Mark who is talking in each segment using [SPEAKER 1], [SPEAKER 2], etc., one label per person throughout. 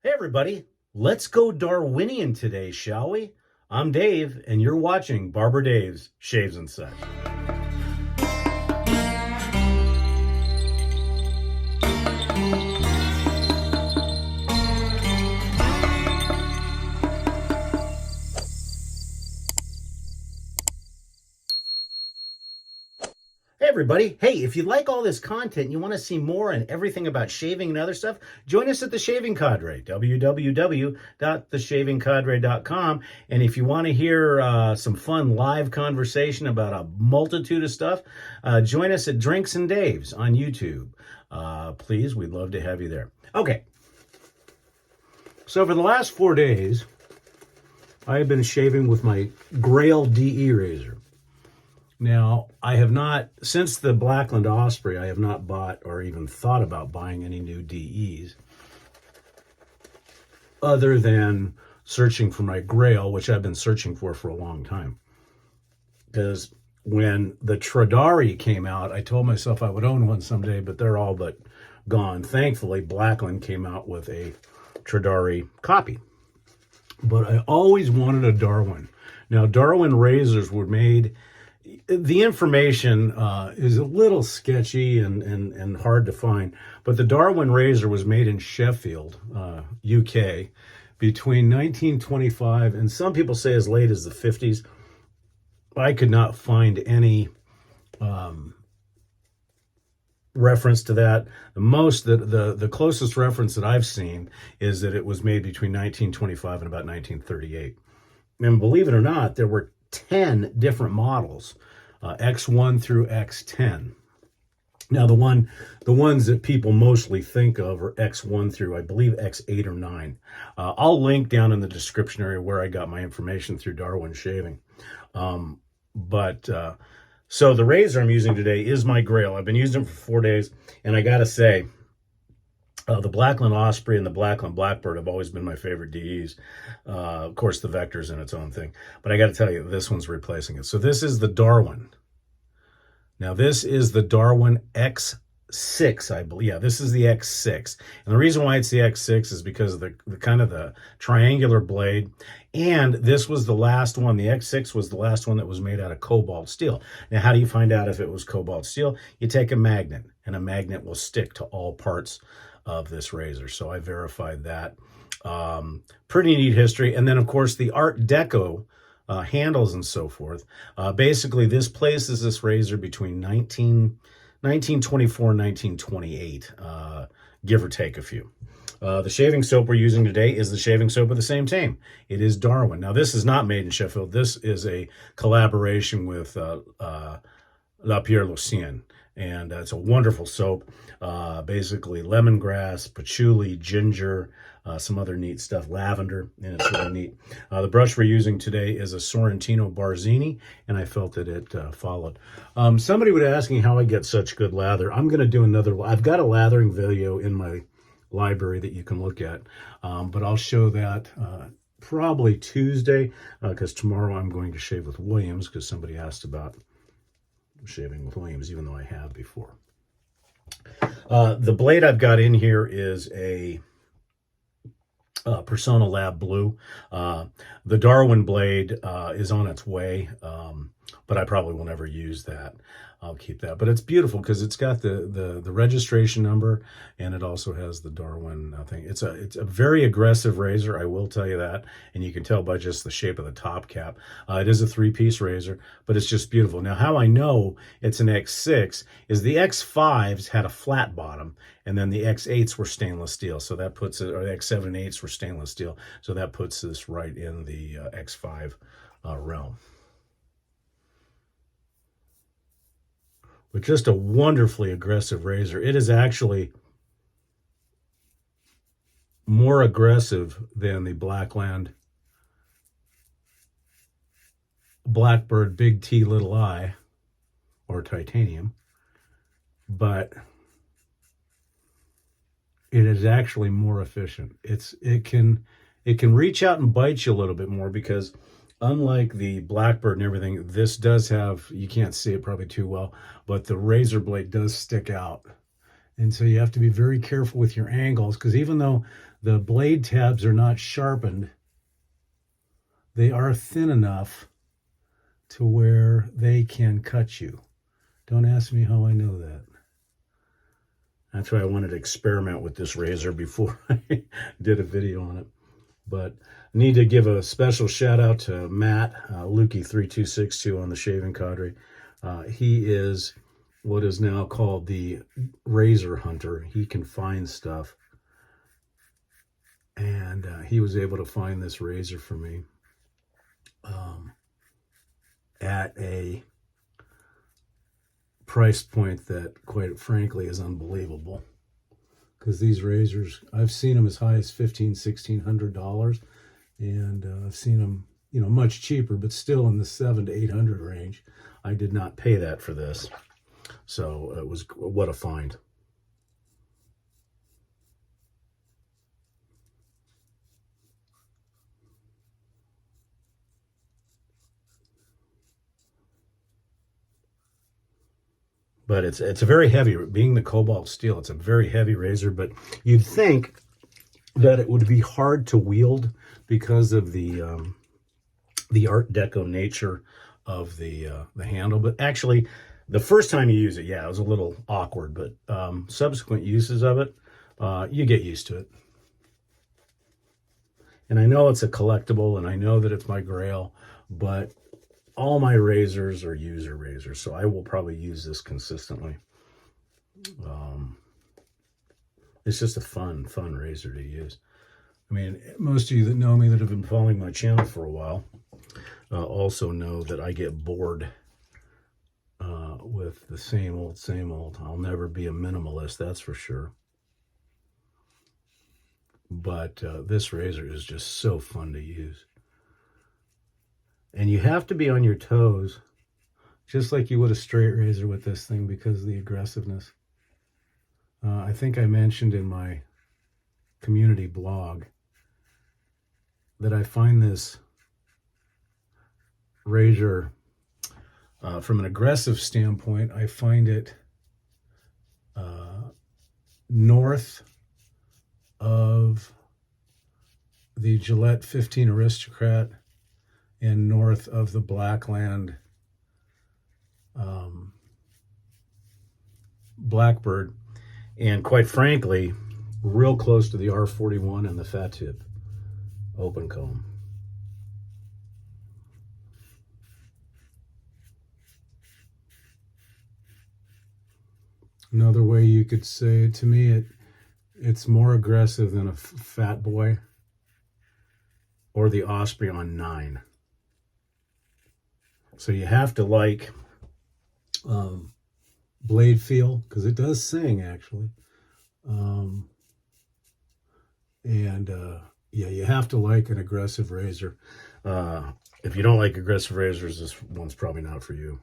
[SPEAKER 1] Hey everybody, let's go Darwinian today, shall we? I'm Dave, and you're watching Barber Dave's Shaves and Such. Hey everybody, hey, if you like all this content and you want to see more and everything about shaving and other stuff, join us at The Shaving Cadre, www.theshavingcadre.com. And if you want to hear some fun live conversation about a multitude of stuff, join us at Drinks and Dave's on YouTube. Please, we'd love to have you there. Okay, so for the last 4 days, I have been shaving with my Grail DE Razor. Now, I have not, since the Blackland Osprey, I have not bought or even thought about buying any new DEs other than searching for my Grail, which I've been searching for a long time. Because when the Tradari came out, I told myself I would own one someday, but they're all but gone. Thankfully, Blackland came out with a Tradari copy. But I always wanted a Darwin. Now, Darwin razors were made... The information is a little sketchy and hard to find, but the Darwin razor was made in Sheffield, UK, between 1925 and some people say as late as the 50s. I could not find any reference to that. The closest reference that I've seen is that it was made between 1925 and about 1938. And believe it or not, there were 10 different models, X1 through X10. Now, the ones that people mostly think of are X1 through, I believe, X8 or 9. I'll link down in the description area where I got my information through Darwin Shaving. So the razor I'm using today is my Grail. I've been using it for 4 days, and I got to say, the Blackland Osprey and the Blackland Blackbird have always been my favorite DEs. Of course, the Vector's in its own thing. But I got to tell you, this one's replacing it. So this is the Darwin. Now, this is the Darwin X6, I believe. Yeah, this is the X6. And the reason why it's the X6 is because of the kind of the triangular blade. And this was the last one. The X6 was the last one that was made out of cobalt steel. Now, how do you find out if it was cobalt steel? You take a magnet, and a magnet will stick to all parts of this razor. So I verified that. Pretty neat history. And then, of course, the Art Deco handles and so forth. Basically, this places this razor between 1924 and 1928, give or take a few. The shaving soap we're using today is the shaving soap of the same name. It is Darwin. Now, this is not made in Sheffield. This is a collaboration with La Pierre Lucien. And it's a wonderful soap. Basically lemongrass, patchouli, ginger, some other neat stuff, lavender, and it's really neat. The brush we're using today is a Sorrentino Barzini, and I felt that it followed. Somebody would ask me how I get such good lather. I'm going to do another. I've got a lathering video in my library that you can look at, but I'll show that probably Tuesday, because tomorrow I'm going to shave with Williams, because somebody asked about shaving with Williams, even though I have before. The blade I've got in here is a Persona Lab Blue. The Darwin blade is on its way, but I probably will never use that. I'll keep that. But it's beautiful because it's got the registration number, and it also has the Darwin thing. It's a very aggressive razor, I will tell you that, and you can tell by just the shape of the top cap. It is a 3-piece razor, but it's just beautiful. Now, how I know it's an X6 is the X5s had a flat bottom, and then the X8s were stainless steel, so that puts it, or the X7 and 8s were stainless steel, so that puts this right in the X5 realm. But just a wonderfully aggressive razor. It is actually more aggressive than the Blackland Blackbird Big T Little I, or titanium, but it is actually more efficient. It can reach out and bite you a little bit more because unlike the Blackbird and everything, this does have, you can't see it probably too well, but the razor blade does stick out. And so you have to be very careful with your angles, because even though the blade tabs are not sharpened. They are thin enough to where they can cut you. Don't ask me how I know that. That's why I wanted to experiment with this razor before I did a video on it. But I need to give a special shout out to Matt, Lukey3262 on the Shaving Cadre. He is what is now called the razor hunter. He can find stuff. And he was able to find this razor for me at a price point that, quite frankly, is unbelievable. Because these razors, I've seen them as high as $1,500–$1,600, and I've seen them, you know, much cheaper, but still in the $700 to $800 range. I did not pay that for this, so it was what a find. But it's a very heavy, being the cobalt steel, it's a very heavy razor, but you'd think that it would be hard to wield because of the Art Deco nature of the handle. But actually, the first time you use it, yeah, it was a little awkward, but subsequent uses of it, you get used to it. And I know it's a collectible, and I know that it's my Grail, but all my razors are user razors, so I will probably use this consistently. It's just a fun razor to use. I mean, most of you that know me, that have been following my channel for a while, also know that I get bored with the same old. I'll never be a minimalist, that's for sure. But this razor is just so fun to use. And you have to be on your toes, just like you would a straight razor with this thing, because of the aggressiveness. I think I mentioned in my community blog that I find this razor, from an aggressive standpoint, I find it north of the Gillette 15 Aristocrat and north of the Blackland Blackbird, and quite frankly, real close to the R41 and the Fat Tip open comb. Another way you could say, to me, it's more aggressive than a Fat Boy or the Osprey on 9. So you have to like blade feel, because it does sing, actually. Yeah, you have to like an aggressive razor. If you don't like aggressive razors, this one's probably not for you.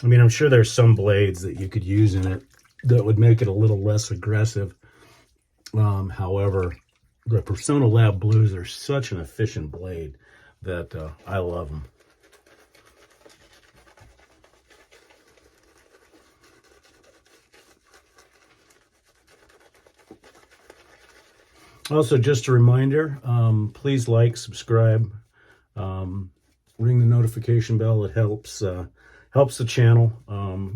[SPEAKER 1] I mean, I'm sure there's some blades that you could use in it that would make it a little less aggressive. However, the Persona Lab Blues are such an efficient blade that I love them. Also, just a reminder, please like, subscribe, ring the notification bell. It helps the channel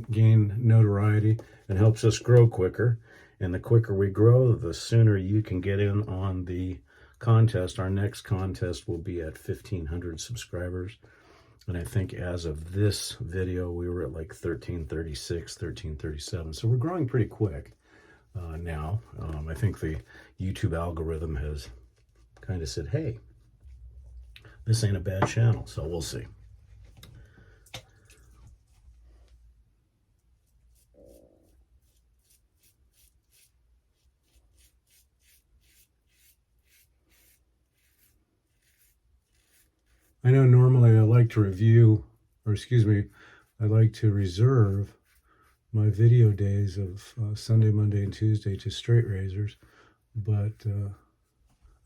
[SPEAKER 1] gain notoriety and helps us grow quicker. And the quicker we grow, the sooner you can get in on the contest. Our next contest will be at 1,500 subscribers. And I think as of this video, we were at like 1,336, 1,337. So we're growing pretty quick now. I think the YouTube algorithm has kind of said, hey, this ain't a bad channel. So we'll see. I know normally I like to review, or excuse me, I like to reserve my video days of Sunday, Monday, and Tuesday to straight razors, but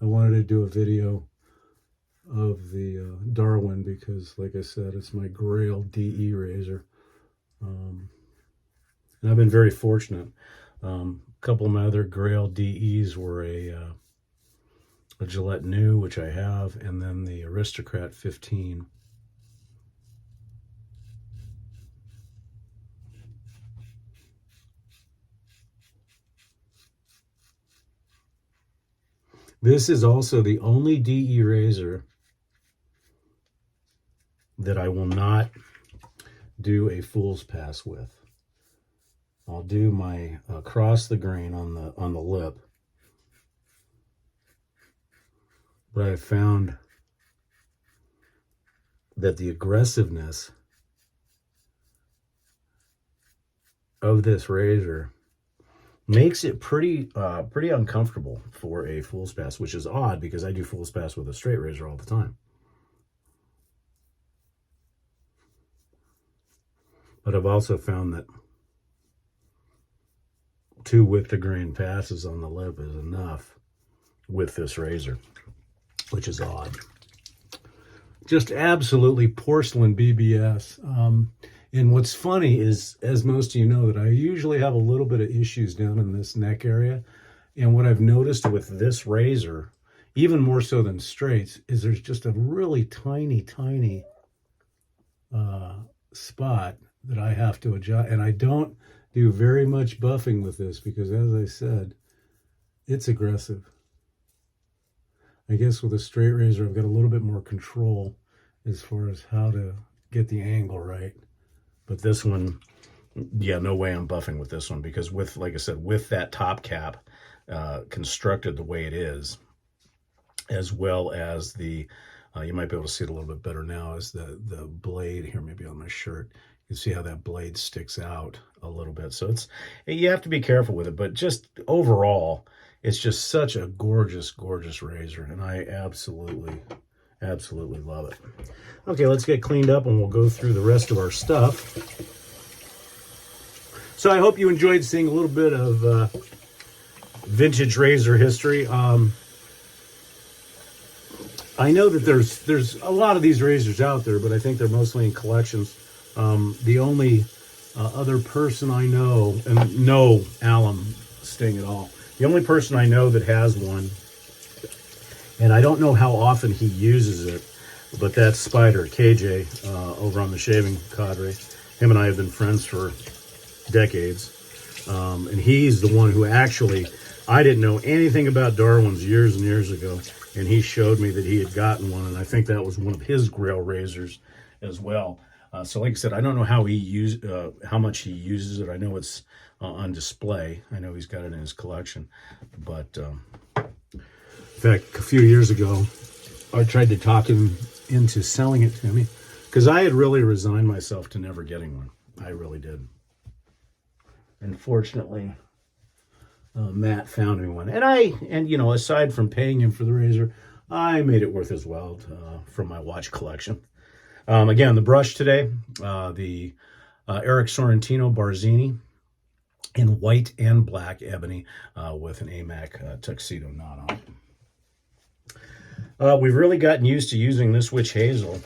[SPEAKER 1] I wanted to do a video of the Darwin because, like I said, it's my Grail DE razor. And I've been very fortunate. A couple of my other Grail DEs were a Gillette New, which I have, and then the Aristocrat 15. This is also the only DE razor that I will not do a fool's pass with. I'll do my across the grain on the lip, but I found that the aggressiveness of this razor makes it pretty uncomfortable for a fool's pass, which is odd because I do fool's pass with a straight razor all the time. But I've also found that 2 with the grain passes on the lip is enough with this razor, which is odd. Just absolutely porcelain BBS. And what's funny is, as most of you know, that I usually have a little bit of issues down in this neck area. And what I've noticed with this razor, even more so than straights, is there's just a really tiny spot that I have to adjust. And I don't do very much buffing with this because, as I said, it's aggressive. I guess with a straight razor, I've got a little bit more control as far as how to get the angle right. But this one, yeah, no way I'm buffing with this one because with, like I said, with that top cap constructed the way it is, as well as the, you might be able to see it a little bit better now, is the blade here, maybe on my shirt. You can see how that blade sticks out a little bit. So it's, you have to be careful with it, but just overall, it's just such a gorgeous, gorgeous razor, and I absolutely love it. Okay, let's get cleaned up and we'll go through the rest of our stuff. So I hope you enjoyed seeing a little bit of vintage razor history. I know that there's a lot of these razors out there, but I think they're mostly in collections. The only other person I know, and no alum sting at all, the only person I know that has one, and I don't know how often he uses it, but that's Spider, KJ, over on the Shaving Cadre. Him and I have been friends for decades. And he's the one who actually, I didn't know anything about Darwin's years and years ago, and he showed me that he had gotten one, and I think that was one of his Grail razors as well. So like I said, I don't know how how much he uses it. I know it's on display. I know he's got it in his collection, but in fact, a few years ago, I tried to talk him into selling it to me because I had really resigned myself to never getting one. I really did. Unfortunately, Matt found me one, and you know, aside from paying him for the razor, I made it worth his while from my watch collection. Again, the brush today, the Eric Sorrentino Barzini in white and black ebony with an AMAC tuxedo knot on it. We've really gotten used to using this witch hazel.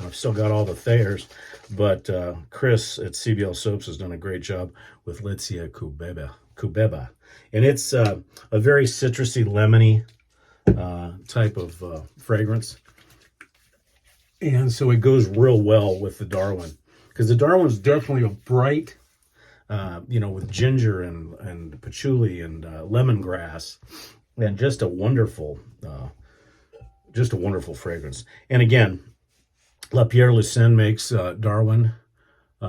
[SPEAKER 1] I've still got all the Thayers, but Chris at CBL Soaps has done a great job with Litsia Cubeba. And it's a very citrusy, lemony type of fragrance. And so it goes real well with the Darwin, because the Darwin's definitely a bright, you know, with ginger and patchouli and lemongrass, and just a wonderful fragrance. And again, Lapierre Lucien makes Darwin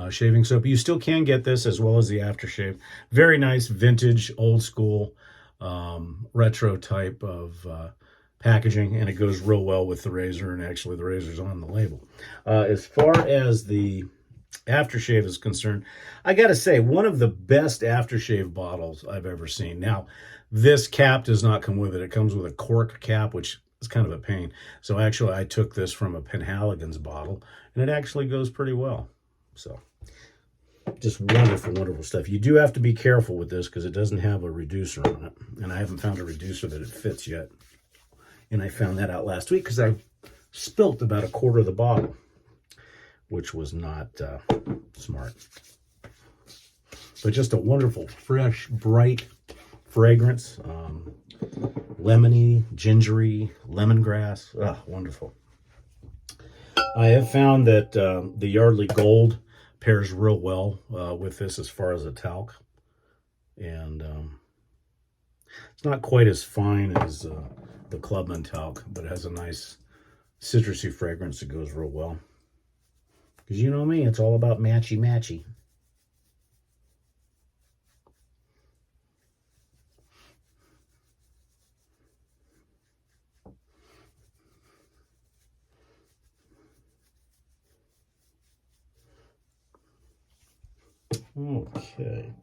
[SPEAKER 1] shaving soap. You still can get this as well as the aftershave. Very nice, vintage, old school, retro type of packaging, and it goes real well with the razor, and actually the razor's on the label. As far as the aftershave is concerned, I gotta say, one of the best aftershave bottles I've ever seen. Now, this cap does not come with it. It comes with a cork cap, which is kind of a pain. So actually, I took this from a Penhaligon's bottle, and it actually goes pretty well. So just wonderful, wonderful stuff. You do have to be careful with this because it doesn't have a reducer on it, and I haven't found a reducer that it fits yet. And I found that out last week because I spilt about a quarter of the bottle, which was not smart. But just a wonderful, fresh, bright fragrance. Lemony, gingery, lemongrass. Ah, wonderful. I have found that the Yardley Gold pairs real well with this as far as a talc. And it's not quite as fine as the Clubman talc, but it has a nice citrusy fragrance that goes real well. Because you know me, it's all about matchy-matchy. Okay.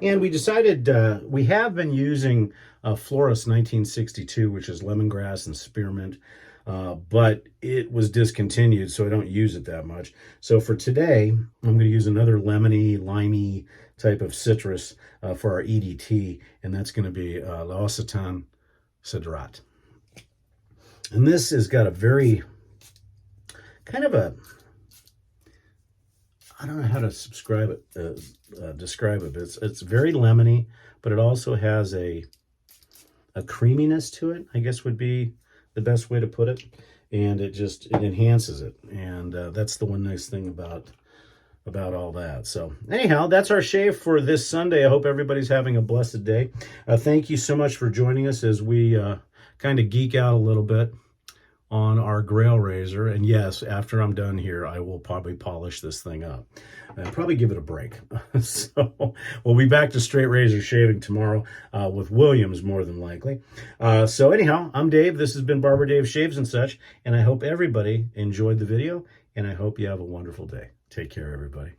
[SPEAKER 1] And we decided we have been using Florist 1962, which is lemongrass and spearmint, but it was discontinued, so I don't use it that much. So for today, I'm going to use another lemony, limey type of citrus for our EDT, and that's going to be L'Occitan Cedrat. And this has got a very kind of a, I don't know how to describe it, but it's very lemony, but it also has a creaminess to it, I guess would be the best way to put it. And it enhances it. And that's the one nice thing about all that. So anyhow, that's our shave for this Sunday. I hope everybody's having a blessed day. Thank you so much for joining us as we kind of geek out a little bit on our Grail razor. And yes, after I'm done here, I will probably polish this thing up and probably give it a break. So we'll be back to straight razor shaving tomorrow with Williams, more than likely. So anyhow, I'm Dave. This has been Barber Dave Shaves and Such, and I hope everybody enjoyed the video, and I hope you have a wonderful day. Take care, everybody.